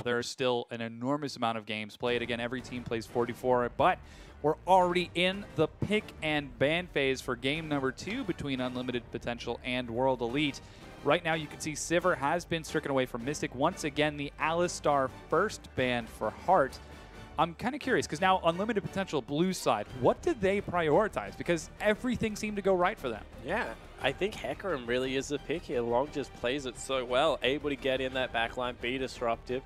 There's still an enormous amount of games played. Again, every team plays 44, but we're already in the pick and ban phase for game number 2 between Unlimited Potential and World Elite. Right now, you can see Sivir has been stricken away from Mystic. Once again, the Alistar first ban for Heart. I'm kind of curious, because now Unlimited Potential blue side, what did they prioritize? Because everything seemed to go right for them. Yeah, I think Hecarim really is the pick here. Long just plays it so well, able to get in that backline, be disruptive.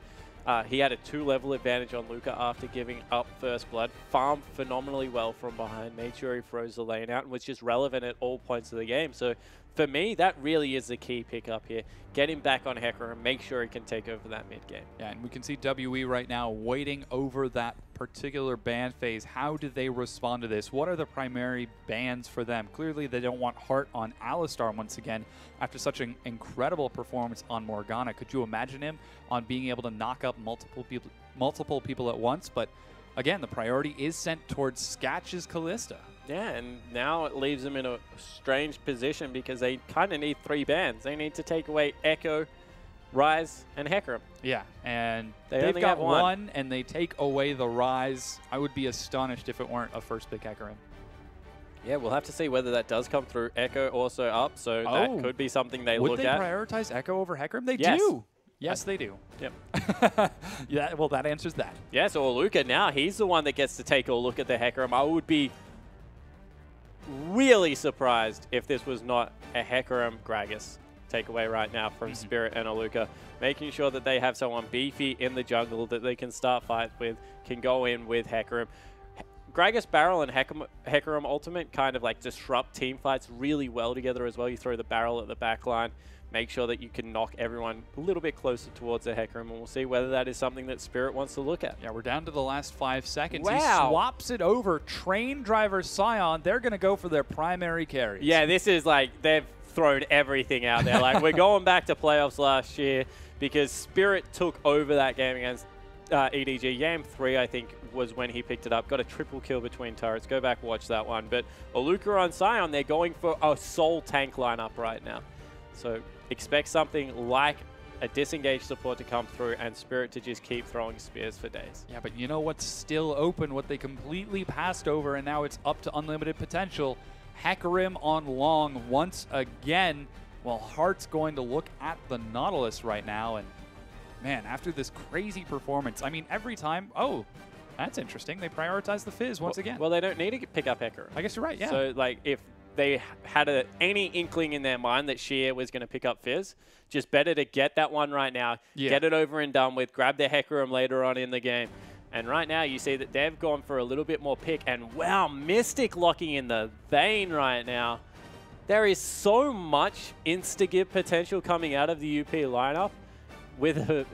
He had a 2-level advantage on Luca after giving up first blood. Farmed phenomenally well from behind, made sure he froze the lane out, and was just relevant at all points of the game. So for me, that really is the key pickup here. Get him back on Hecarim and make sure he can take over that mid game. Yeah, and we can see WE right now waiting over that particular ban phase. How do they respond to this? What are the primary bans for them? Clearly, they don't want Heart on Alistar once again after such an incredible performance on Morgana. Could you imagine him on being able to knock up multiple people at once? But again, the priority is sent towards Scatch's Kalista. Yeah, and now it leaves them in a strange position because they kind of need 3 bans. They need to take away Echo, Rise, and Hecarim. Yeah, and they they've only got have one. one, and they take away the Rise. I would be astonished if it weren't a first pick Hecarim. Yeah, we'll have to see whether that does come through. Echo also up, so that could be something they look at. Would they prioritize Echo over Hecarim? They Yes. do. Yes, they do. Yep. Yeah, well, that answers that. Yeah, so Luca now, he's the one that gets to take a look at the Hecarim. I would be really surprised if this was not a Hecarim Gragas takeaway right now from Spirit and Aluka. Making sure that they have someone beefy in the jungle that they can start fights with, can go in with Hecarim. Gragas Barrel and Hecarim Ultimate kind of like disrupt team fights really well together as well. You throw the barrel at the back line, make sure that you can knock everyone a little bit closer towards the Hecarim, and we'll see whether that is something that Spirit wants to look at. Yeah, we're down to the last 5 seconds. Wow. He swaps it over. Train Driver Scion, they're going to go for their primary carries. Yeah, this is like, they've thrown everything out there. Like, we're going back to playoffs last year because Spirit took over that game against EDG. Game 3, I think, was when he picked it up. Got a triple kill between turrets. Go back, watch that one. But Aluka on Scion, they're going for a sole tank lineup right now. So expect something like a disengaged support to come through and Spirit to just keep throwing spears for days. Yeah, but you know what's still open, what they completely passed over, and now it's up to Unlimited Potential. Hecarim on long once again. Well, Heart's going to look at the Nautilus right now, and man, after this crazy performance, I mean, every time, oh, that's interesting. They prioritize the Fizz once again. Well, they don't need to pick up Hecarim. I guess you're right, yeah. So, like, if they had any inkling in their mind that Sheer was going to pick up Fizz, just better to get that one right now, get it over and done with, grab their Hecarim later on in the game. And right now, you see that they've gone for a little bit more pick. And wow, Mystic locking in the Vayne right now. There is so much insta-give potential coming out of the UP lineup with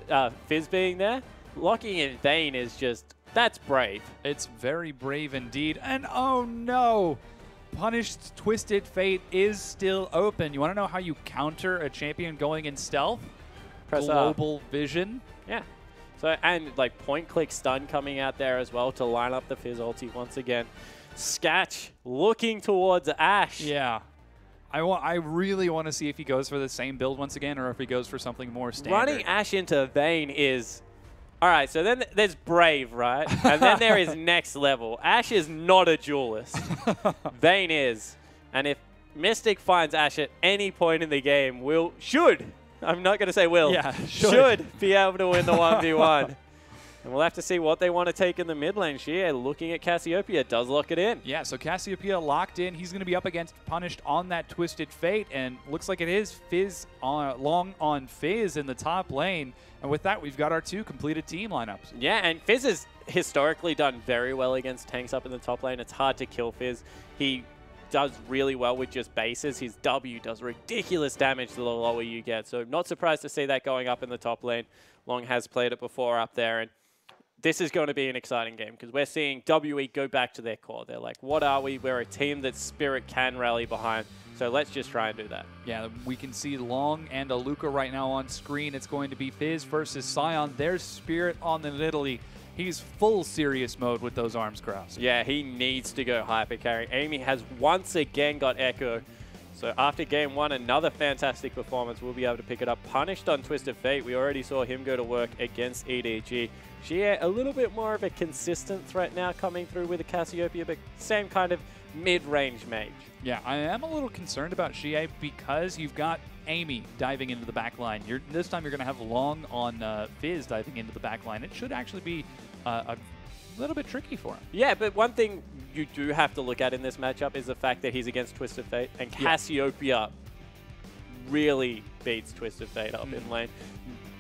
Fizz being there. Locking in Vayne is just, that's brave. It's very brave indeed. And oh no, Punished Twisted Fate is still open. You want to know how you counter a champion going in stealth? Press Global Vision. Yeah. So, and like point-click stun coming out there as well to line up the Fizz ulti once again. Scatch looking towards Ashe. Yeah. I really want to see if he goes for the same build once again or if he goes for something more standard. Running Ashe into Vayne is... All right, so then there's Brave, right? And then there is Next Level. Ashe is not a duelist. Vayne is. And if Mystic finds Ashe at any point in the game, should, I'm not going to say will, should be able to win the 1v1. And we'll have to see what they want to take in the mid lane. Sheer looking at Cassiopeia does lock it in. Yeah, so Cassiopeia locked in. He's going to be up against Punished on that Twisted Fate, and looks like it is Fizz long on Fizz in the top lane. And with that, we've got our 2 completed team lineups. Yeah, and Fizz has historically done very well against tanks up in the top lane. It's hard to kill Fizz. He does really well with just bases. His W does ridiculous damage the lower you get. So not surprised to see that going up in the top lane. Long has played it before up there, and this is going to be an exciting game because we're seeing WE go back to their core. They're like, what are we? We're a team that Spirit can rally behind. So let's just try and do that. Yeah, we can see Long and Aluka right now on screen. It's going to be Fizz versus Scion. There's Spirit on the Italy. He's full serious mode with those arms crossed. Yeah, he needs to go hyper carry. Amy has once again got Echo So after game 1, another fantastic performance. We'll be able to pick it up. Punished on Twisted Fate. We already saw him go to work against EDG. Xie, a little bit more of a consistent threat now coming through with a Cassiopeia, but same kind of mid-range mage. Yeah, I am a little concerned about Xie because you've got Amy diving into the back line. This time you're going to have Long on Fizz diving into the back line. It should actually be a little bit tricky for him. Yeah, but one thing you do have to look at in this matchup is the fact that he's against Twisted Fate, and Cassiopeia really beats Twisted Fate up in lane.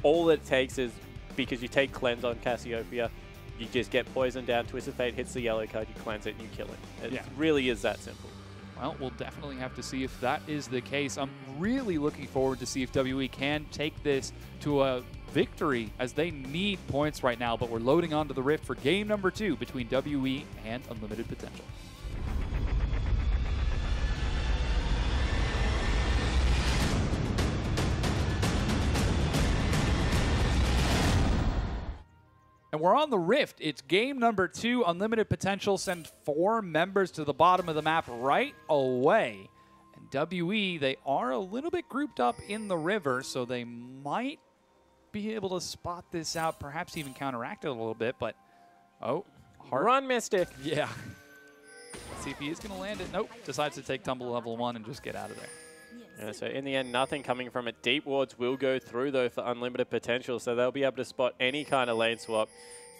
All it takes is, because you take cleanse on Cassiopeia, you just get poisoned down, Twisted Fate hits the yellow card, you cleanse it, and you kill it. It really is that simple. Well, we'll definitely have to see if that is the case. I'm really looking forward to see if WE can take this to a victory, as they need points right now, but we're loading onto the Rift for game number 2 between WE and Unlimited Potential. And we're on the Rift. It's game number 2. Unlimited Potential send 4 members to the bottom of the map right away. And WE, they are a little bit grouped up in the river, so they might be able to spot this out, perhaps even counteract it a little bit, but Heart. Run, Mystic. Yeah. Let's see if he is going to land it. Nope. Decides to take tumble level 1 and just get out of there. Yeah, so in the end, nothing coming from it. Deep wards will go through, though, for Unlimited Potential, so they'll be able to spot any kind of lane swap.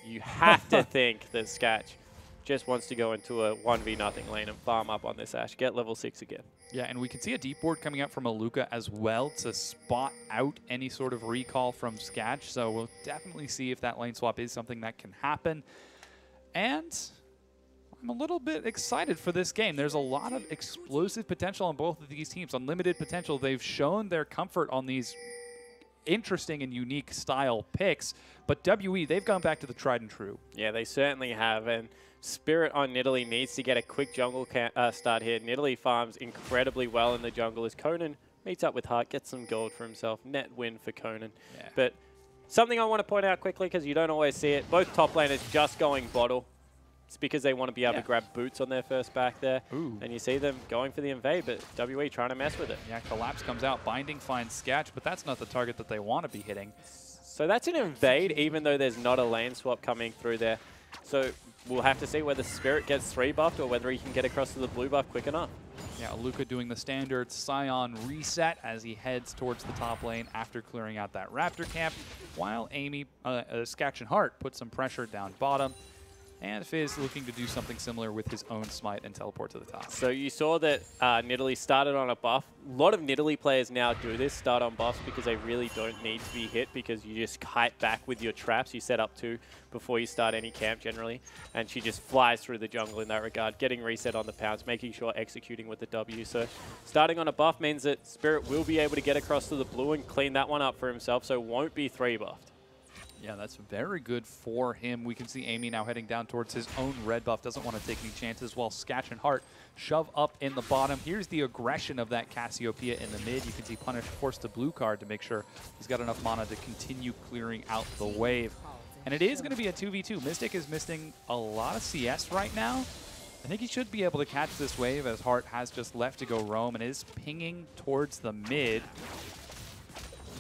You have to think that Sketch just wants to go into a 1v0 lane and farm up on this Ashe, get level 6 again. Yeah, and we can see a deep ward coming out from Aluka as well to spot out any sort of recall from Sketch, so we'll definitely see if that lane swap is something that can happen. And I'm a little bit excited for this game. There's a lot of explosive potential on both of these teams. Unlimited Potential, they've shown their comfort on these interesting and unique style picks, but WE, they've gone back to the tried and true. Yeah, they certainly have, and Spirit on Nidalee needs to get a quick jungle start here. Nidalee farms incredibly well in the jungle as Conan meets up with Heart, gets some gold for himself. Net win for Conan. Yeah. But something I want to point out quickly, because you don't always see it, both top laners just going bottle. It's because they want to be able to grab boots on their first back there. Ooh. And you see them going for the invade, but WE trying to mess with it. Yeah, Collapse comes out. Binding finds Sketch, but that's not the target that they want to be hitting. So that's an invade, even though there's not a lane swap coming through there. So we'll have to see whether Spirit gets 3 buffed or whether he can get across to the blue buff quick enough. Yeah, Aluka doing the standard Scion reset as he heads towards the top lane after clearing out that Raptor camp, while Amy, Sketch and Heart put some pressure down bottom. And Fizz looking to do something similar with his own smite and teleport to the top. So you saw that Nidalee started on a buff. A lot of Nidalee players now do this, start on buffs, because they really don't need to be hit, because you just kite back with your traps. You set up 2 before you start any camp generally. And she just flies through the jungle in that regard, getting reset on the pounce, making sure executing with the W. So starting on a buff means that Spirit will be able to get across to the blue and clean that one up for himself, so won't be 3 buffed. Yeah, that's very good for him. We can see Amy now heading down towards his own red buff. Doesn't want to take any chances while Sketch and Heart shove up in the bottom. Here's the aggression of that Cassiopeia in the mid. You can see Punish force the blue card to make sure he's got enough mana to continue clearing out the wave. And it is going to be a 2v2. Mystic is missing a lot of CS right now. I think he should be able to catch this wave as Heart has just left to go roam and is pinging towards the mid.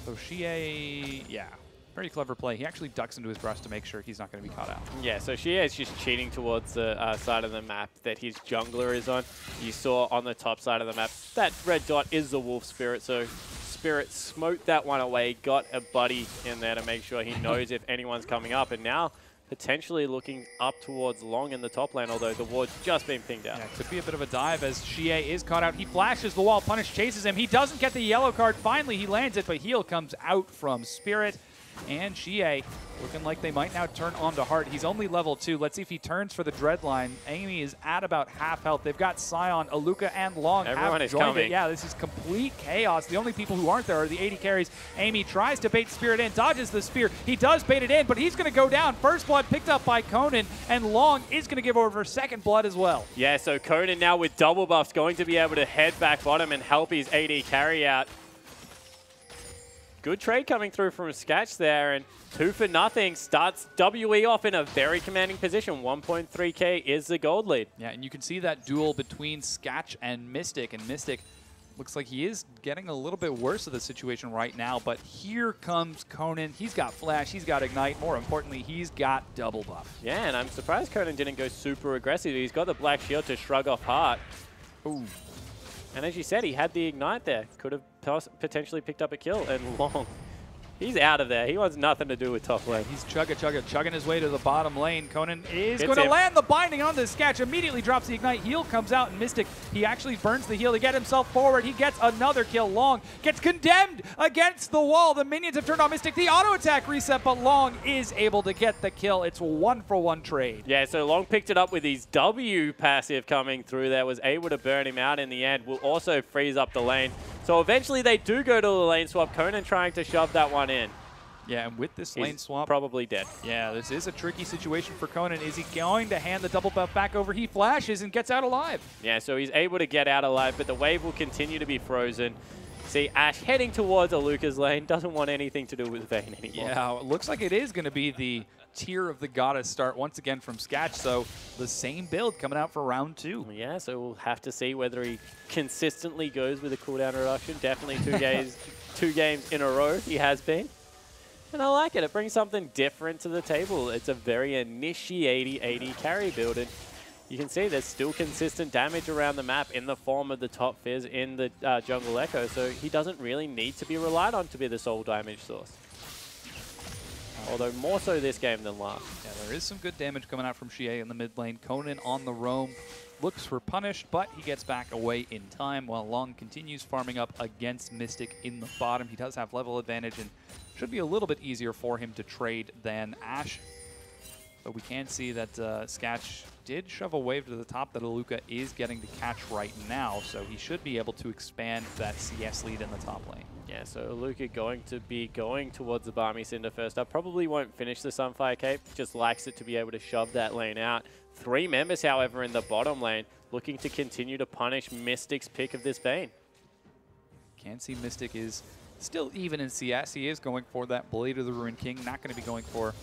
So Xie, yeah. Very clever play. He actually ducks into his brush to make sure he's not going to be caught out. Yeah, so Xie is just cheating towards the side of the map that his jungler is on. You saw on the top side of the map, that red dot is the Wolf Spirit, so Spirit smoked that one away, got a buddy in there to make sure he knows if anyone's coming up, and now potentially looking up towards Long in the top lane, although the ward's just been pinged out. Yeah, could be a bit of a dive as Xie is caught out. He flashes the wall, Punish chases him. He doesn't get the yellow card. Finally, he lands it, but heal comes out from Spirit. And Xie looking like they might now turn on to Heart. He's only level 2. Let's see if he turns for the dread line. Amy is at about half health. They've got Scion, Aluka, and Long. Everyone is coming. Yeah, this is complete chaos. The only people who aren't there are the AD carries. Amy tries to bait Spirit in, dodges the spear. He does bait it in, but he's going to go down. First blood picked up by Conan, and Long is going to give over second blood as well. Yeah, so Conan now with double buffs going to be able to head back bottom and help his AD carry out. Good trade coming through from Sketch there, and 2 for nothing starts WE off in a very commanding position. 1.3k is the gold lead. Yeah, and you can see that duel between Sketch and Mystic Looks like he is getting a little bit worse of the situation right now, but here comes Conan. He's got Flash, he's got Ignite. More importantly, he's got double buff. Yeah, and I'm surprised Conan didn't go super aggressive. He's got the Black Shield to shrug off Heart. Ooh. And as you said, he had the Ignite there. Could have potentially picked up a kill. And Long, he's out of there. He wants nothing to do with top lane. He's chugging his way to the bottom lane. Conan is going to him. land the binding on this Sketch. Immediately drops the Ignite. Heal comes out, and Mystic, he actually burns the heal to get himself forward. He gets another kill. Long gets condemned against the wall. The minions have turned on Mystic. The auto attack reset, but Long is able to get the kill. It's 1-for-1 trade. Yeah, so Long picked it up with his W passive coming through there, was able to burn him out in the end. Will also freeze up the lane. So eventually they do go to the lane swap. Conan trying to shove that one in. Yeah, and with this lane swap, probably dead. Yeah, this is a tricky situation for Conan. Is he going to hand the double buff back over? He flashes and gets out alive. Yeah, so he's able to get out alive, but the wave will continue to be frozen. See, Ash heading towards Aluka's lane, doesn't want anything to do with Vayne anymore. Yeah, it looks like it is going to be the Tear of the Goddess start once again from Sketch, so the same build coming out for round 2. Yeah, so we'll have to see whether he consistently goes with a cooldown reduction. Definitely 2 games in a row he has been. And I like it. It brings something different to the table. It's a very initiate-80 carry build. And you can see there's still consistent damage around the map in the form of the top Fizz in the Jungle Echo. So he doesn't really need to be relied on to be the sole damage source. Although more so this game than last. Yeah, there is some good damage coming out from Xie in the mid lane. Conan on the roam looks for punish, but he gets back away in time while Long continues farming up against Mystic in the bottom. He does have level advantage and should be a little bit easier for him to trade than Ashe. But we can see that Sketch did shove a wave to the top that Aluka is getting to catch right now, so he should be able to expand that CS lead in the top lane. Yeah, so Aluka going to be going towards the Barmy Cinder first up. Probably won't finish the Sunfire Cape, just likes it to be able to shove that lane out. 3 members, however, in the bottom lane, looking to continue to punish Mystic's pick of this Vayne. Can see Mystic is still even in CS. He is going for that Blade of the Ruined King, not going to be going for...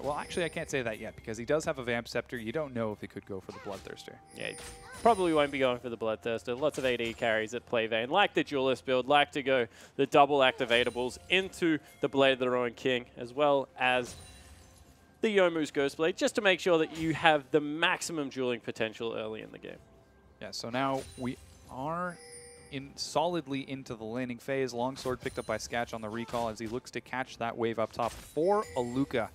well, actually, I can't say that yet, because he does have a Vamp Scepter. You don't know if he could go for the Bloodthirster. Yeah, he probably won't be going for the Bloodthirster. Lots of AD carries that play Vayne, like the Duelist build, like to go the double activatables into the Blade of the Ruined King, as well as the Youmuu's Ghost Blade, just to make sure that you have the maximum dueling potential early in the game. Yeah, so now we are solidly into the laning phase. Longsword picked up by Sketch on the recall as he looks to catch that wave up top for Aluka.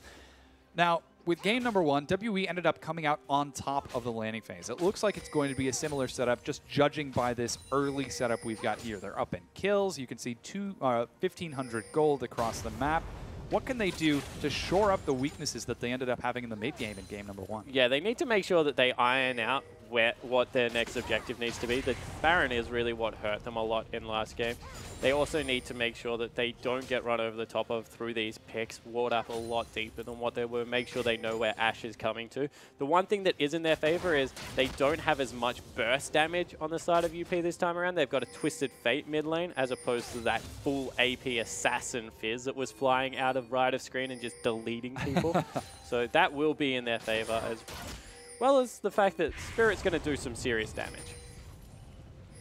Now, with game number 1, WE ended up coming out on top of the landing phase. It looks like it's going to be a similar setup, just judging by this early setup we've got here. They're up in kills. You can see 1,500 gold across the map. What can they do to shore up the weaknesses that they ended up having in the mid game in game number 1? Yeah, they need to make sure that they iron out what their next objective needs to be. The Baron is really what hurt them a lot in last game. They also need to make sure that they don't get run over the top of through these picks, ward up a lot deeper than what they were, make sure they know where Ashe is coming to. The one thing that is in their favor is they don't have as much burst damage on the side of UP this time around. They've got a Twisted Fate mid lane as opposed to that full AP assassin Fizz that was flying out of right of screen and just deleting people. So that will be in their favor, as well as the fact that Spirit's going to do some serious damage.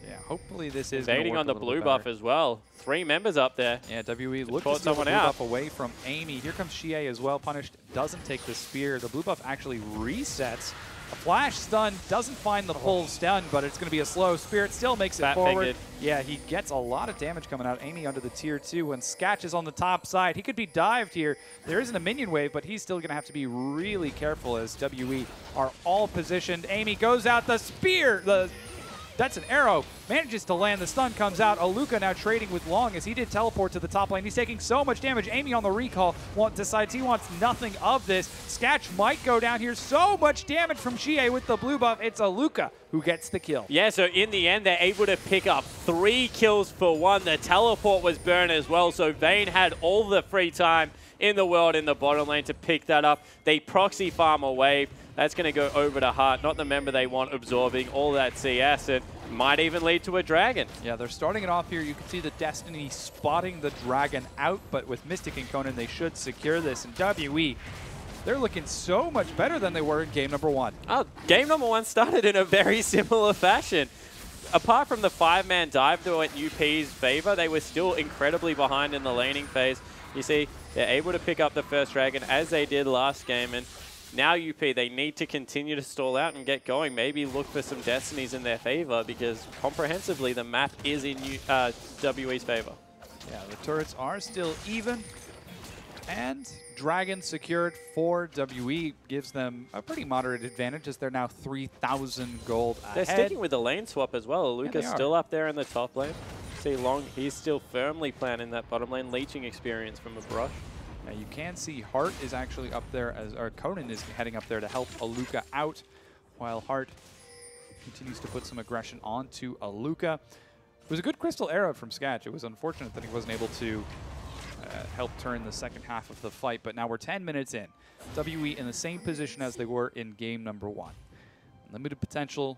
Yeah, hopefully this is invading on the blue buff as well. 3 members up there. Yeah, WE looks to steal the blue buff away from Amy. Here comes Xie as well. Punished doesn't take the spear. The blue buff actually resets. A flash stun doesn't find the full stun, but it's going to be a slow. Spirit still makes it forward. Yeah, he gets a lot of damage coming out. Amy under the tier 2, and Sketch is on the top side. He could be dived here. There isn't a minion wave, but he's still going to have to be really careful as WE are all positioned. Amy goes out the spear. That's an arrow. Manages to land. The stun comes out. Aluka now trading with Long as he did teleport to the top lane. He's taking so much damage. Amy on the recall decides he wants nothing of this. Sketch might go down here. So much damage from Xie with the blue buff. It's Aluka who gets the kill. Yeah, so in the end, they're able to pick up 3 kills for 1. The teleport was burned as well, so Vayne had all the free time in the world in the bottom lane to pick that up. They proxy farm a wave. That's going to go over to Heart, not the member they want absorbing all that CS, and might even lead to a dragon. Yeah, they're starting it off here. You can see the Destiny spotting the dragon out, but with Mystic and Conan, they should secure this. And WE, they're looking so much better than they were in game number 1. Oh, game number 1 started in a very similar fashion. apart from the 5-man dive to at UP's favor, they were still incredibly behind in the laning phase. You see, they're able to pick up the first dragon as they did last game, and now UP, they need to continue to stall out and get going. Maybe look for some destinies in their favor, because comprehensively the map is in WE's favor. Yeah, the turrets are still even, and dragon secured for WE gives them a pretty moderate advantage as they're now 3,000 gold ahead. They're sticking with the lane swap as well. Luca's still up there in the top lane. See Long, he's still firmly planning that bottom lane leeching experience from a brush. Now you can see Hart is actually up there, or Conan is heading up there to help Aluka out, while Hart continues to put some aggression onto Aluka. It was a good crystal arrow from Sketch. It was unfortunate that he wasn't able to help turn the second half of the fight, but now we're 10 minutes in. WE in the same position as they were in game number 1. Limited potential.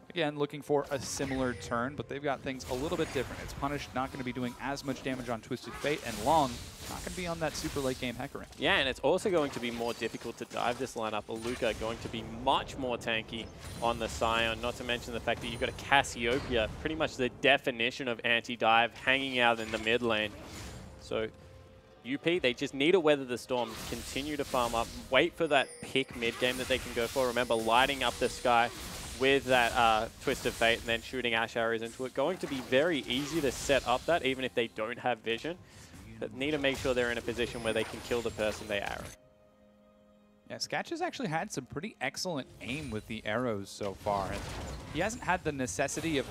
Again, looking for a similar turn, but they've got things a little bit different. It's Punished not going to be doing as much damage on Twisted Fate, and Long not going to be on that super late game Hecarim. Yeah, and it's also going to be more difficult to dive this lineup. Aluka going to be much more tanky on the Scion, not to mention the fact that you've got a Cassiopeia, pretty much the definition of anti-dive, hanging out in the mid lane. So UP, they just need to weather the storm, continue to farm up, wait for that pick mid game that they can go for. Remember, lighting up the sky with that Twist of Fate and then shooting Ash arrows into it. Going to be very easy to set up that, even if they don't have vision. But need to make sure they're in a position where they can kill the person they arrow. Yeah, Sketch has actually had some pretty excellent aim with the arrows so far. And he hasn't had the necessity of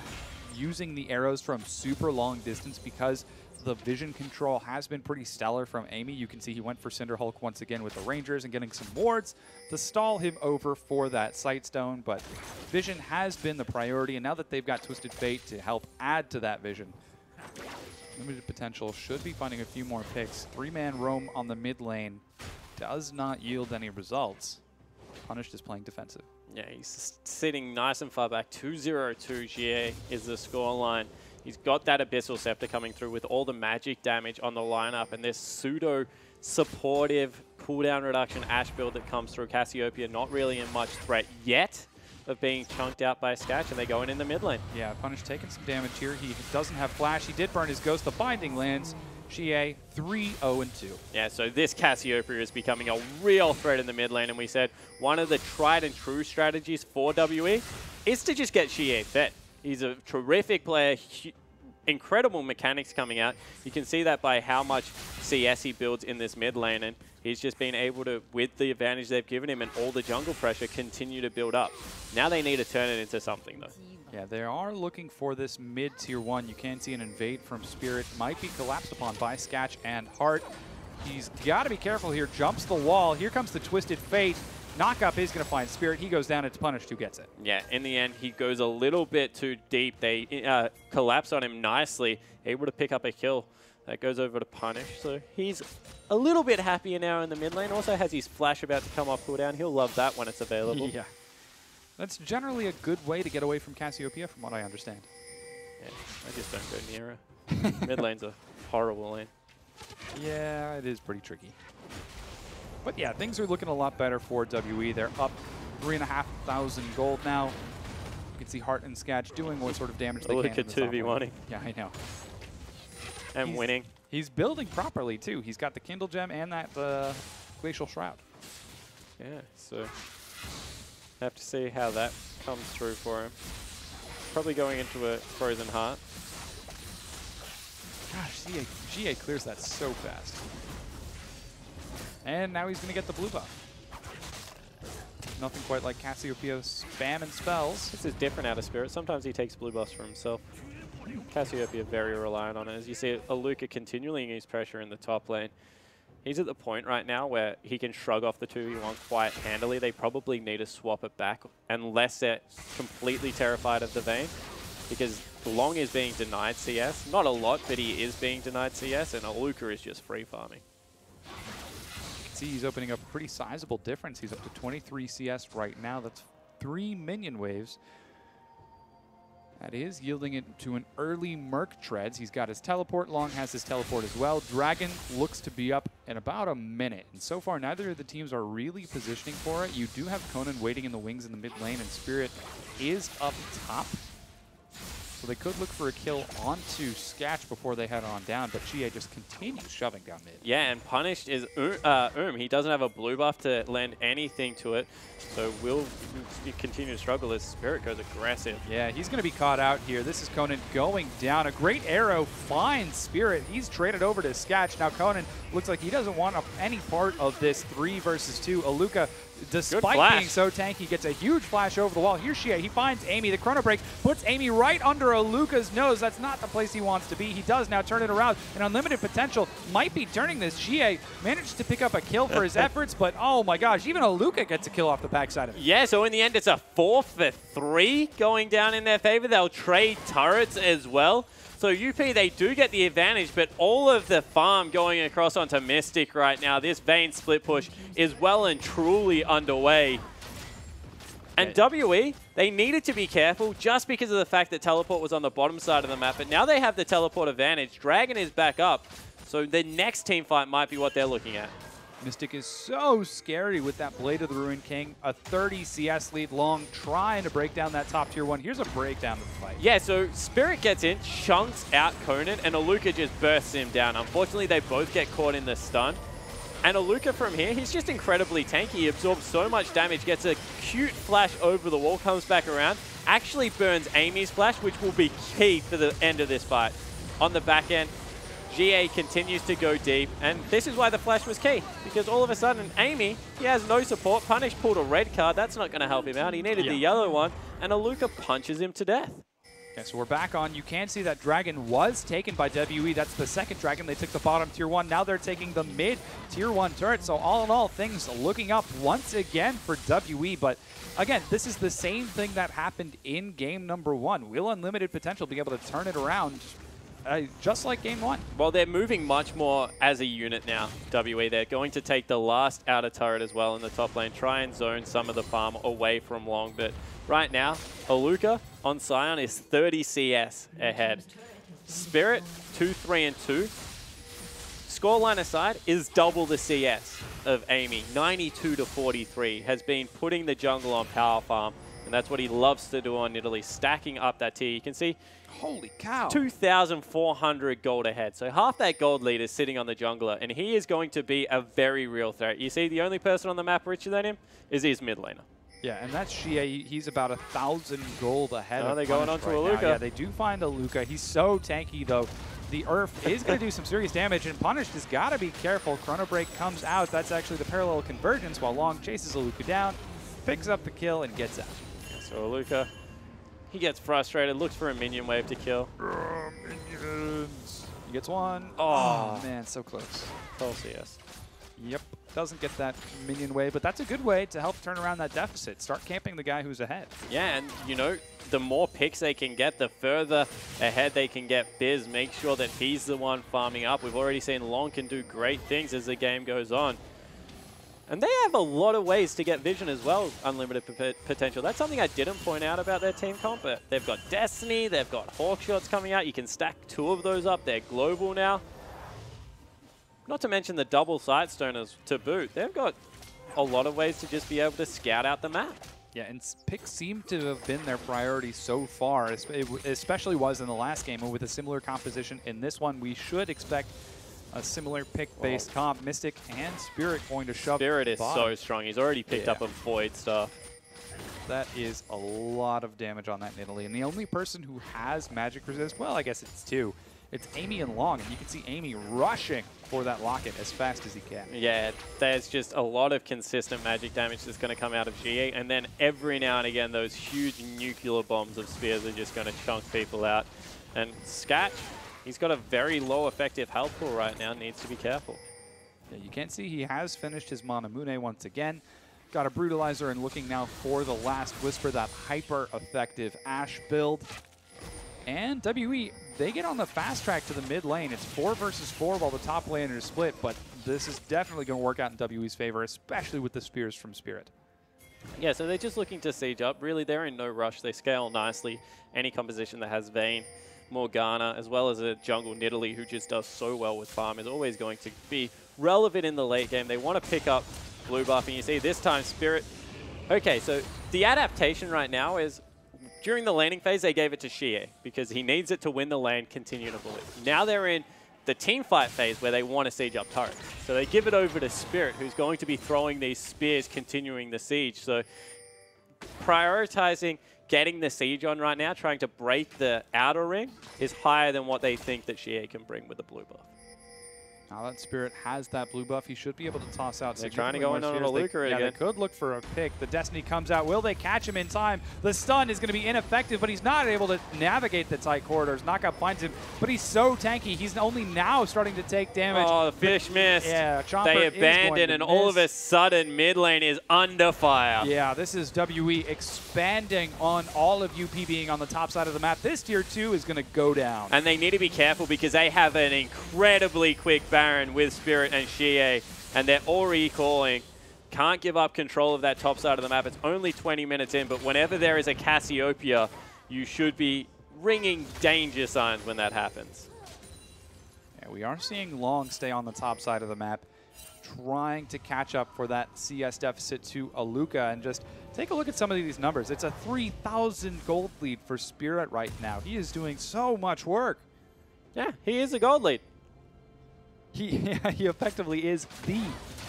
using the arrows from super long distance because the vision control has been pretty stellar from Amy. You can see he went for Cinderhulk once again with the Rangers and getting some wards to stall him over for that Sightstone, but vision has been the priority, and now that they've got Twisted Fate to help add to that vision, limited potential should be finding a few more picks. 3-man roam on the mid lane does not yield any results. Punished is playing defensive. Yeah, he's sitting nice and far back. 2-0-2 GA is the scoreline. He's got that Abyssal Scepter coming through with all the magic damage on the lineup, and this pseudo-supportive cooldown reduction Ashe build that comes through. Cassiopeia not really in much threat yet of being chunked out by Sketch, and they're going in the mid lane. Yeah, Punish taking some damage here. He doesn't have Flash. He did burn his Ghost. The Binding lands. Xie 3-0-2. Yeah, so this Cassiopeia is becoming a real threat in the mid lane, and we said one of the tried and true strategies for WE is to just get Xie fed. He's a terrific player, incredible mechanics coming out. You can see that by how much CS he builds in this mid lane, and he's just been able to, with the advantage they've given him and all the jungle pressure, continue to build up. Now they need to turn it into something, though. Yeah, they are looking for this mid-tier 1. You can see an invade from Spirit. Might be collapsed upon by Sketch and Hart. He's got to be careful here. Jumps the wall. Here comes the Twisted Fate. Knockup is going to find Spirit. He goes down. It's Punished who gets it. Yeah, in the end, he goes a little bit too deep. They collapse on him nicely, able to pick up a kill. That goes over to Punish. So he's a little bit happier now in the mid lane. Also has his Flash about to come off cooldown. He'll love that when it's available. Yeah. That's generally a good way to get away from Cassiopeia, from what I understand. Yeah, I just don't go near her. Mid lane's a horrible lane. Yeah, it is pretty tricky. But yeah, things are looking a lot better for WE. They're up 3,500 gold now. You can see Hart and Sketch doing what sort of damage they can. Look at 2v1. Yeah, I know. And winning. He's building properly, too. He's got the Kindle Gem and that Glacial Shroud. Yeah, so have to see how that comes through for him. Probably going into a Frozen Heart. Gosh, GA clears that so fast. And now he's going to get the blue buff. Nothing quite like Cassiopeia's spam and spells. This is different out of Spirit. Sometimes he takes blue buffs for himself. Cassiopeia very reliant on it. As you see, Aluka continually use pressure in the top lane. He's at the point right now where he can shrug off the 2v1 quite handily. They probably need to swap it back unless they're completely terrified of the Vayne, because Long is being denied CS. Not a lot, but he is being denied CS, and Aluka is just free farming. You can see he's opening up a pretty sizable difference. He's up to 23 CS right now. That's 3 minion waves. That is yielding it to an early Merc Treads. He's got his teleport. Long has his teleport as well. Dragon looks to be up in about a minute. And so far, neither of the teams are really positioning for it. You do have Conan waiting in the wings in the mid lane, and Spirit is up top. So they could look for a kill onto Sketch before they head on down, but GA just continues shoving down mid. Yeah, and punished is He doesn't have a blue buff to lend anything to it, so will continue to struggle as Spirit goes aggressive. Yeah, he's going to be caught out here. This is Conan going down. A great arrow finds Spirit. He's traded over to Sketch. Now Conan looks like he doesn't want any part of this 3 versus 2. Aluka, despite being so tanky, gets a huge flash over the wall. Here's Shea. He finds Amy. The chrono break puts Amy right under Aluka's nose. That's not the place he wants to be. He does now turn it around. And Unlimited Potential might be turning this. Shea managed to pick up a kill for his efforts, but oh my gosh, even Aluka gets a kill off the backside of it. Yeah, so in the end, it's a 4 for 3 going down in their favor. They'll trade turrets as well. So UP, they do get the advantage, but all of the farm going across onto Mystic right now. This Vayne split push is well and truly underway. And WE, they needed to be careful just because of the fact that Teleport was on the bottom side of the map, but now they have the Teleport advantage. Dragon is back up, so the next team fight might be what they're looking at. Mystic is so scary with that Blade of the Ruined King. A 30 CS lead long, trying to break down that top tier 1. Here's a breakdown of the fight. Yeah, so Spirit gets in, chunks out Conan, and Aluka just bursts him down. Unfortunately, they both get caught in the stun. And Aluka from here, he's just incredibly tanky. He absorbs so much damage, gets a cute flash over the wall, comes back around, actually burns Amy's flash, which will be key for the end of this fight. On the back end, GA continues to go deep, and this is why the flash was key, because all of a sudden, Amy, he has no support. Punish pulled a red card. That's not going to help him out. He needed the yellow one, and Aluka punches him to death. Okay, so we're back on. You can see that Dragon was taken by WE. That's the second Dragon. They took the bottom tier 1. Now they're taking the mid tier 1 turret. So all in all, things looking up once again for WE. But again, this is the same thing that happened in game number 1. Will Unlimited Potential be able to turn it around just like game 1? Well, they're moving much more as a unit now, WE. They're going to take the last outer turret as well in the top lane, try and zone some of the farm away from Long. But right now, Aluka on Sion is 30 CS ahead. Spirit, 2-3-2. Scoreline aside, is double the CS of Amy. 92-43 has been putting the jungle on power farm, and that's what he loves to do on Italy, stacking up that tier. You can see, holy cow, 2,400 gold ahead. So half that gold lead is sitting on the jungler, and he is going to be a very real threat. You see, the only person on the map richer than him is his mid laner. Yeah, and that's Shea. He's about 1,000 gold ahead of they're going on to Aluka. Aluka. Yeah, they do find Aluka. He's so tanky, though. The Earth is going to do some serious damage, and Punished has got to be careful. Chrono Break comes out. That's actually the parallel convergence, while Long chases Aluka down, picks up the kill, and gets out. So Aluka, he gets frustrated, looks for a minion wave to kill. Minions. He gets one. Oh, man, so close. Full CS. Yep. Doesn't get that minion wave, but that's a good way to help turn around that deficit. Start camping the guy who's ahead. Yeah, and you know, the more picks they can get, the further ahead they can get Biz. Make sure that he's the one farming up. We've already seen Long can do great things as the game goes on. And they have a lot of ways to get vision as well, Unlimited Potential. That's something I didn't point out about their team comp, but they've got Destiny, they've got Hawk Shots coming out. You can stack 2 of those up. They're global now. Not to mention the double Sightstoners to boot. They've got a lot of ways to just be able to scout out the map. Yeah, and picks seem to have been their priority so far, especially was in the last game. And with a similar composition in this one, we should expect a similar pick-based comp. Mystic and Spirit going to shove. Spirit is bottom. so strong. He's already picked up a Void stuff. That is a lot of damage on that Nidalee. And the only person who has magic resist, well, I guess it's 2. It's Amy and Long, and you can see Amy rushing for that locket as fast as he can. Yeah, there's just a lot of consistent magic damage that's going to come out of GA, and then every now and again, those huge nuclear bombs of spears are just going to chunk people out. And Sketch, he's got a very low effective health pool right now, needs to be careful. Yeah, you can see he has finished his Manamune once again. Got a Brutalizer and looking now for the last Whisper, that hyper-effective Ashe build. And WE, they get on the fast track to the mid lane. It's 4 versus 4 while the top laner is split, but this is definitely going to work out in WE's favor, especially with the spears from Spirit. Yeah, so they're just looking to siege up. Really, they're in no rush. They scale nicely. Any composition that has Vayne, Morgana, as well as a jungle Nidalee who just does so well with farm is always going to be relevant in the late game. They want to pick up blue buff, and you see this time Spirit. Okay, so the adaptation right now is during the laning phase, they gave it to Xie because he needs it to win the lane, continue to bully. Now they're in the team fight phase where they want to siege up turret. So they give it over to Spirit, who's going to be throwing these spears, continuing the siege. So prioritizing getting the siege on right now, trying to break the outer ring, is higher than what they think that Xie can bring with the blue buff. Now that Spirit has that blue buff, he should be able to toss out. They're trying to go in on a Luca again. Yeah, they could look for a pick. The Destiny comes out. Will they catch him in time? The stun is going to be ineffective, but he's not able to navigate the tight corridors. Knockout finds him, but he's so tanky. He's only now starting to take damage. Oh, the fish missed. Yeah, Chomper they abandoned, and all of a sudden, mid lane is under fire. Yeah, this is WE expanding on all of UP being on the top side of the map. This tier 2 is going to go down. And they need to be careful because they have an incredibly quick Baron with Spirit and Xie, and they're all recalling. Can't give up control of that top side of the map. It's only 20 minutes in, but whenever there is a Cassiopeia, you should be ringing danger signs when that happens. Yeah, we are seeing Long stay on the top side of the map, trying to catch up for that CS deficit to Aluka. And just take a look at some of these numbers. It's a 3,000 gold lead for Spirit right now. He is doing so much work. Yeah, he is a gold lead. He effectively is the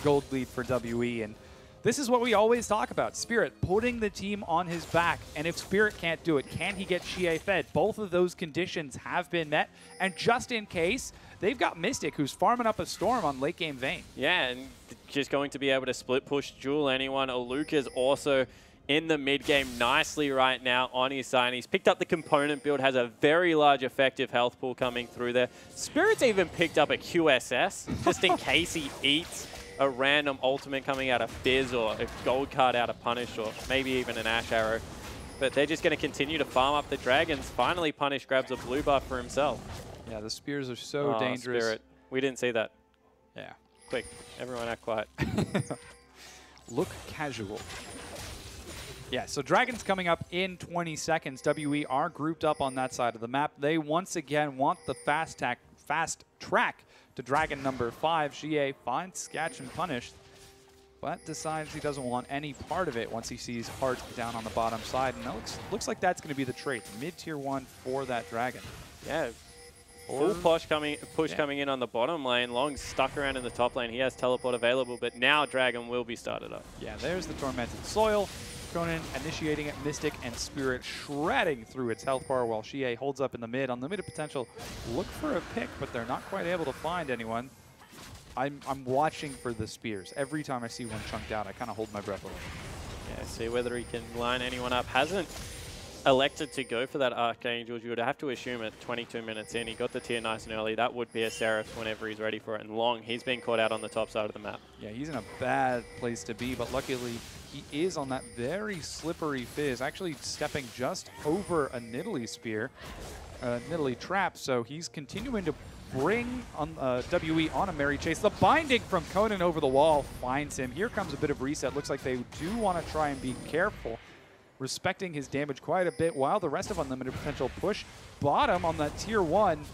gold lead for WE, and this is what we always talk about. Spirit putting the team on his back, and if Spirit can't do it, can he get Xie fed? Both of those conditions have been met, and just in case, they've got Mystic, who's farming up a Storm on late game Vayne. Yeah, and just going to be able to split push duel anyone. Aluka's also in the mid game nicely right now on his side. He's picked up the component build, has a very large effective health pool coming through there. Spirit's even picked up a QSS just in case he eats a random ultimate coming out of Fizz or a gold card out of Punish or maybe even an Ash Arrow. But they're just going to continue to farm up the dragons. Finally, Punish grabs a blue buff for himself. Yeah, the spears are so dangerous. Spirit. We didn't see that. Yeah. Quick, everyone act quiet. Look casual. Yeah, so Dragon's coming up in 20 seconds. WE are grouped up on that side of the map. They once again want the fast track to Dragon number 5. Xie finds Sketch and Punished, but decides he doesn't want any part of it once he sees Heart down on the bottom side. And it looks like that's going to be the trait. Mid-tier 1 for that Dragon. Yeah. Full push coming in on the bottom lane. Long's stuck around in the top lane. He has teleport available, but now Dragon will be started up. Yeah, there's the Tormented Soil. Conan initiating it, Mystic and Spirit shredding through its health bar while Xie holds up in the mid. Unlimited potential, look for a pick, but they're not quite able to find anyone. I'm watching for the spears. Every time I see one chunked out, I kind of hold my breath a little. Yeah, see whether he can line anyone up. Hasn't elected to go for that Archangel. You would have to assume at 22 minutes in. He got the tier nice and early. That would be a Seraph whenever he's ready for it. And Long, he's been caught out on the top side of the map. Yeah, he's in a bad place to be, but luckily he is on that very slippery Fizz, actually stepping just over a Nidalee spear, Nidalee trap, so he's continuing to bring on, WE on a merry chase. The binding from Conan over the wall finds him. Here comes a bit of reset. Looks like they do want to try and be careful, respecting his damage quite a bit, while the rest of Unlimited Potential push bottom on that tier 1.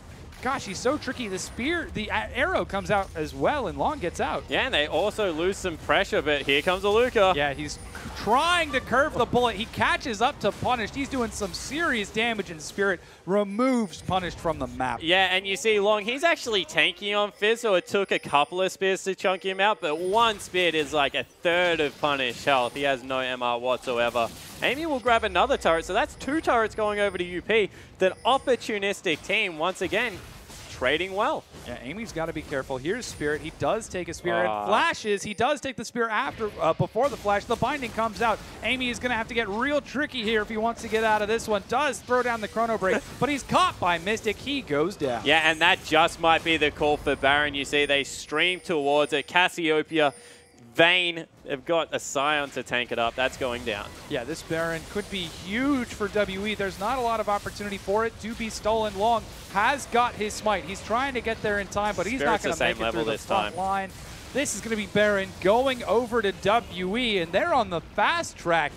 Gosh, he's so tricky. The spear, the arrow comes out as well, and Long gets out. Yeah, and they also lose some pressure, but here comes Aluka. Yeah, he's trying to curve the bullet. He catches up to Punished. He's doing some serious damage, and Spirit removes Punished from the map. Yeah, and you see Long, he's actually tanky on Fizz, so it took a couple of spears to chunk him out, but one spear is like a third of Punished health. He has no MR whatsoever. Amy will grab another turret, so that's 2 turrets going over to UP. The opportunistic team, once again, trading well. Yeah, Amy's got to be careful. Here's Spirit. He does take a spear and flashes. He does take the spear after, before the flash. The binding comes out. Amy is going to have to get real tricky here if he wants to get out of this one. Does throw down the chrono break, but he's caught by Mystic. He goes down. Yeah, and that just might be the call for Baron. You see, they stream towards it. Cassiopeia, Vayne have got a Scion to tank it up. That's going down. Yeah, this Baron could be huge for WE. There's not a lot of opportunity for it to be stolen. Long has got his smite. He's trying to get there in time, but he's not going to make it through the front line. This is going to be Baron going over to WE, and they're on the fast track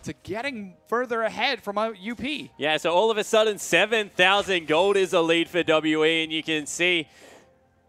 to getting further ahead from UP. Yeah, so all of a sudden, 7,000 gold is a lead for WE, and you can see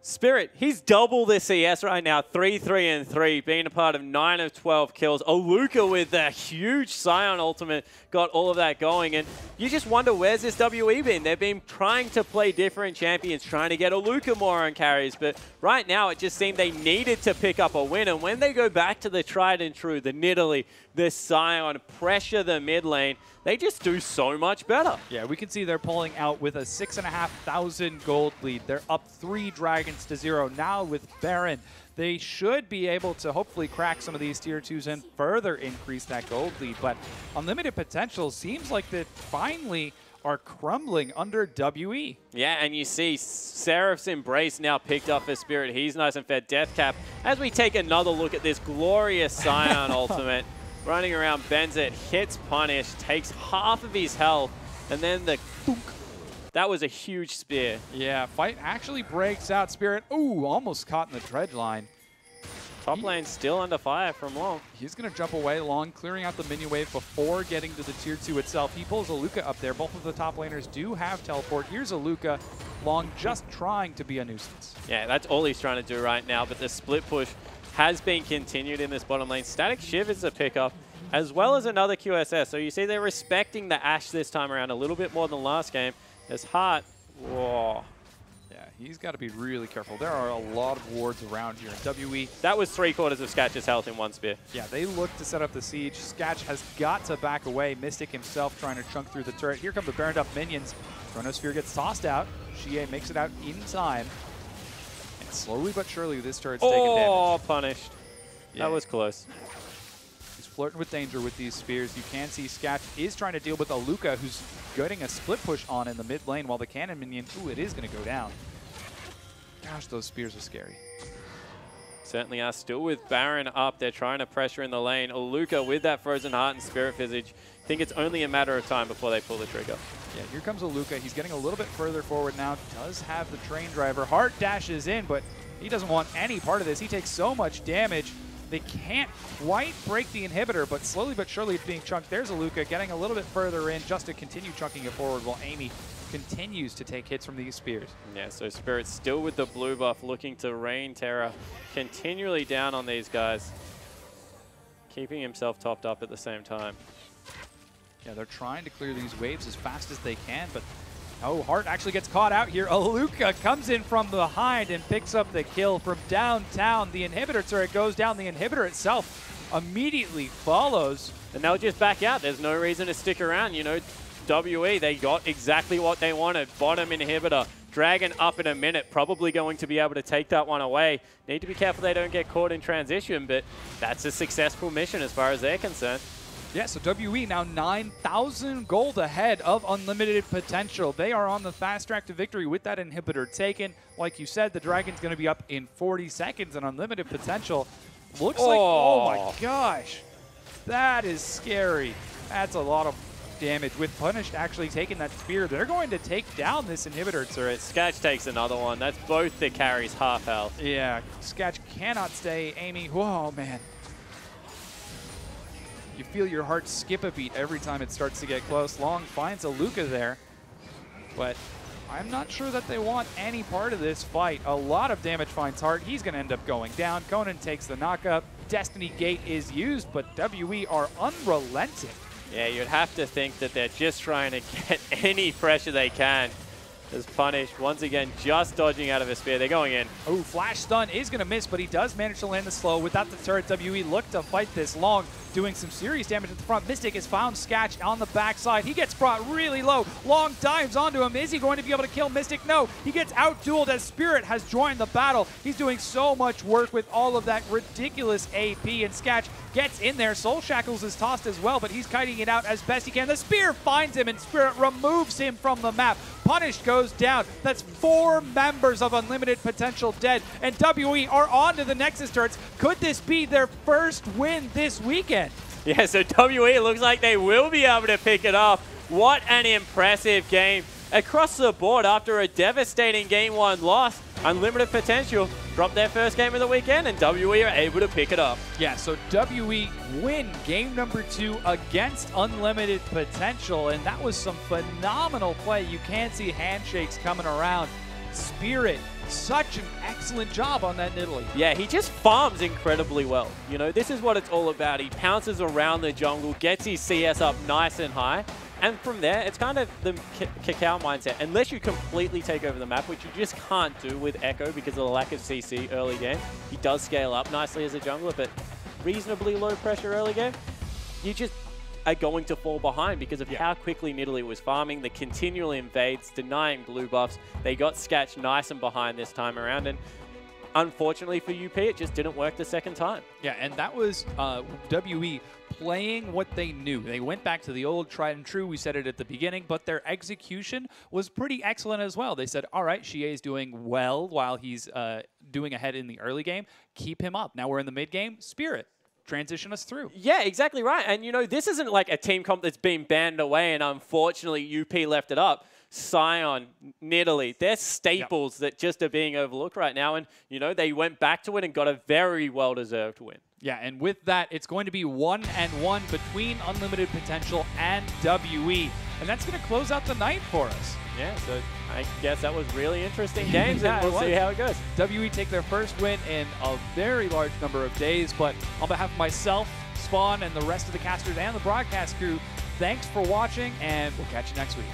Spirit, he's double the CS right now, 3-3-3, being a part of 9 of 12 kills. Aluka with that huge Scion ultimate got all of that going, and you just wonder, where's this WE been? They've been trying to play different champions, trying to get Aluka more on carries, but right now it just seemed they needed to pick up a win, and when they go back to the tried and true, the Nidalee, the Scion, pressure the mid lane, they just do so much better. Yeah, we can see they're pulling out with a 6,500 gold lead. They're up 3 dragons to 0. Now with Baron, they should be able to hopefully crack some of these tier 2s and further increase that gold lead. But Unlimited Potential seems like they finally are crumbling under WE. Yeah, and you see Seraph's Embrace now picked up for Spirit. He's nice and fed. Deathcap, as we take another look at this glorious Scion ultimate. Running around, bends it, hits Punish, takes half of his health, and then the book. That was a huge spear. Yeah, fight actually breaks out. Spirit, ooh, almost caught in the dredge line. Top lane still under fire from Long. He's going to jump away. Long clearing out the minion wave before getting to the tier 2 itself. He pulls Aluka up there. Both of the top laners do have teleport. Here's Aluka. Long just trying to be a nuisance. Yeah, that's all he's trying to do right now, but the split push has been continued in this bottom lane. Static Shiv is a pickup, as well as another QSS. So you see they're respecting the Ashe this time around a little bit more than last game. There's Hart. Whoa. Yeah, he's got to be really careful. There are a lot of wards around here. WE. That was 3/4 of Sketch's health in one spear. Yeah, they look to set up the siege. Sketch has got to back away. Mystic himself trying to chunk through the turret. Here come the Baroned up minions. Chronosphere gets tossed out. Xie makes it out in time. And slowly but surely, this turret's taking damage. Oh, punished. Yeah. That was close. He's flirting with danger with these spears. You can see Sketch is trying to deal with Aluka, who's getting a split push on in the mid lane, while the cannon minion, ooh, it is going to go down. Gosh, those spears are scary. Certainly are. Still with Baron up. They're trying to pressure in the lane. Aluka with that Frozen Heart and Spirit Visage. I think it's only a matter of time before they pull the trigger. Yeah, here comes Aluka. He's getting a little bit further forward now. Does have the train driver. Heart dashes in, but he doesn't want any part of this. He takes so much damage. They can't quite break the inhibitor, but slowly but surely it's being chunked. There's Aluka getting a little bit further in just to continue chunking it forward while Amy continues to take hits from these spears. Yeah, so Spirit's still with the blue buff, looking to rain terror continually down on these guys, keeping himself topped up at the same time. Yeah, they're trying to clear these waves as fast as they can, but oh, Hart actually gets caught out here. Aluka comes in from behind and picks up the kill from downtown. The inhibitor turret goes down. The inhibitor itself immediately follows. And they'll just back out. There's no reason to stick around. You know, WE, they got exactly what they wanted. Bottom inhibitor. Dragon up in a minute. Probably going to be able to take that one away. Need to be careful they don't get caught in transition, but that's a successful mission as far as they're concerned. Yeah, so WE now 9,000 gold ahead of Unlimited Potential. They are on the fast track to victory with that inhibitor taken. Like you said, the Dragon's going to be up in 40 seconds, and Unlimited Potential looks like, oh my gosh, that is scary. That's a lot of damage. With Punished actually taking that spear, they're going to take down this inhibitor turret. Sketch takes another one. That's both the carries half health. Yeah, Sketch cannot stay. Amy, whoa, man. You feel your heart skip a beat every time it starts to get close. Long finds Aluka there, but I'm not sure that they want any part of this fight. A lot of damage finds Hart. He's going to end up going down. Conan takes the knockup. Destiny Gate is used, but WE are unrelenting. Yeah, you'd have to think that they're just trying to get any pressure they can. Is punished once again, just dodging out of a spear. They're going in. Oh, flash stun is going to miss, but he does manage to land the slow. Without the turret, WE look to fight this. Long doing some serious damage at the front. Mystic has found Sketch on the backside. He gets brought really low. Long dives onto him. Is he going to be able to kill Mystic? No. He gets out-dueled as Spirit has joined the battle. He's doing so much work with all of that ridiculous AP, and Sketch gets in there. Soul Shackles is tossed as well, but he's kiting it out as best he can. The spear finds him, and Spirit removes him from the map. Punished goes down. That's 4 members of Unlimited Potential dead, and WE are on to the Nexus turrets. Could this be their first win this weekend? Yeah, so WE looks like they will be able to pick it up. What an impressive game across the board after a devastating Game 1 loss. Unlimited Potential dropped their first game of the weekend, and WE are able to pick it up. Yeah, so WE win game number 2 against Unlimited Potential, and that was some phenomenal play. You can see handshakes coming around Spirit, such an excellent job on that Nidalee. Yeah, he just farms incredibly well. You know, this is what it's all about. He pounces around the jungle, gets his CS up nice and high, and from there, it's kind of the Cacao mindset. Unless you completely take over the map, which you just can't do with Echo because of the lack of CC early game. He does scale up nicely as a jungler, but reasonably low pressure early game. You just are going to fall behind because of how quickly Nidalee was farming, the continual invades, denying blue buffs. They got Sketch nice and behind this time around, and unfortunately for UP, it just didn't work the second time. Yeah, and that was WE playing what they knew. They went back to the old tried and true. We said it at the beginning, but their execution was pretty excellent as well. They said, all right, Xie is doing well while he's doing ahead in the early game. Keep him up. Now we're in the mid game. Spirit, transition us through. Yeah, exactly right. And, you know, this isn't like a team comp that's been banned away and unfortunately UP left it up. Sion, Nidalee, they're staples that just are being overlooked right now. And, you know, they went back to it and got a very well-deserved win. Yeah, and with that, it's going to be 1-1 between Unlimited Potential and WE. And that's going to close out the night for us. Yeah, so I guess that was really interesting games, and we'll see how it goes. WE take their first win in a very large number of days, but on behalf of myself, Spawn, and the rest of the casters and the broadcast crew, thanks for watching, and we'll catch you next week.